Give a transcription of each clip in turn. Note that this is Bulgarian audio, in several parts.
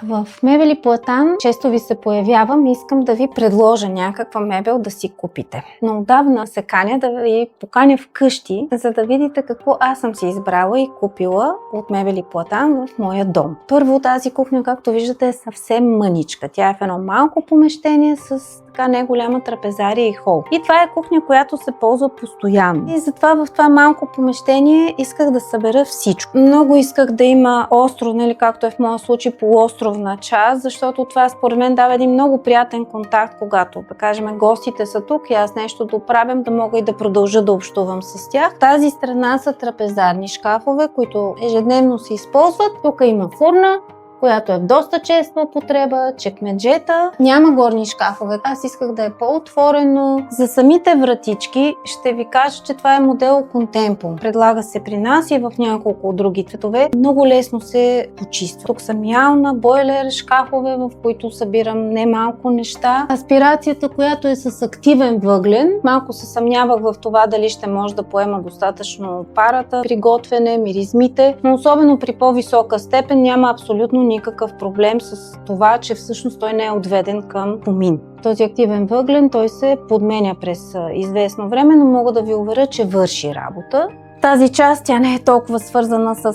В Мебели Платан често ви се появявам и искам да ви предложа някаква мебел да си купите. Но отдавна се каня да ви поканя вкъщи, за да видите какво аз съм си избрала и купила от Мебели Платан в моя дом. Първо, тази кухня, както виждате, е съвсем мъничка. Тя е в едно малко помещение с така не голяма трапезария и хол. И това е кухня, която се ползва постоянно. И затова в това малко помещение исках да събера всичко. Много исках да има остров, както е в моя случай полуостровна част, защото това според мен дава един много приятен контакт, когато, да кажем, гостите са тук и аз нещо да оправям, да мога и да продължа да общувам с тях. Тази страна са трапезарни шкафове, които ежедневно се използват. Тук има фурна, която е в доста честа употреба, чекмеджета. Няма горни шкафове. Аз исках да е по-отворено. За самите вратички ще ви кажа, че това е модел Contempo. Предлага се при нас и в няколко други цветове. Много лесно се почиства. Тук са миална, бойлер, шкафове, в които събирам немалко неща. Аспирацията, която е с активен въглен. Малко се съмнявах в това дали ще може да поема достатъчно парата при готвене, миризмите, но особено при по-висока степен няма абсолютно никакъв проблем с това, че всъщност той не е отведен към комин. Този активен въглен, той се подменя през известно време, но мога да ви уверя, че върши работа. Тази част, тя не е толкова свързана с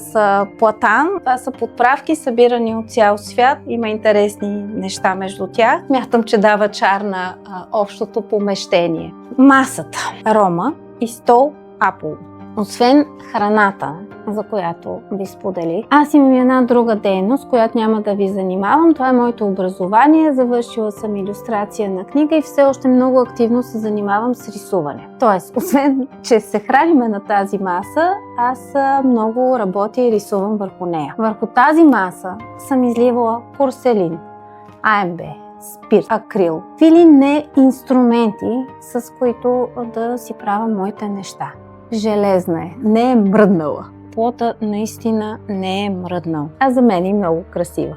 платан. Това са подправки, събирани от цял свят. Има интересни неща между тях. Смятам, че дава чар на общото помещение. Масата, арома и стол Apple. Освен храната, за която ви споделих, аз имам една друга дейност, която няма да ви занимавам. Това е моето образование. Завършила съм илюстрация на книга и все още много активно се занимавам с рисуване. Тоест, освен, че се храниме на тази маса, аз много работя и рисувам върху нея. Върху тази маса съм изливала порцелин, АМБ, спирт, акрил. Или не инструменти, с които да си правя моите неща. Железна е, не е мръднала. Плота наистина не е мръднал, а за мен е много красива.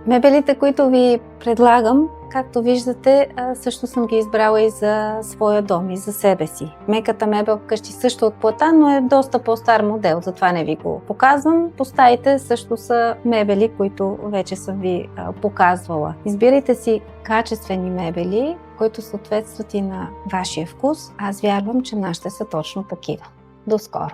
Мебелите, които ви предлагам, както виждате, също съм ги избрала и за своя дом, и за себе си. Меката мебел вкъщи също от платан, но е доста по-стар модел, затова не ви го показвам. По стаите също са мебели, които вече съм ви показвала. Избирайте си качествени мебели, които съответстват и на вашия вкус. Аз вярвам, че нашите са точно такива. До скоро!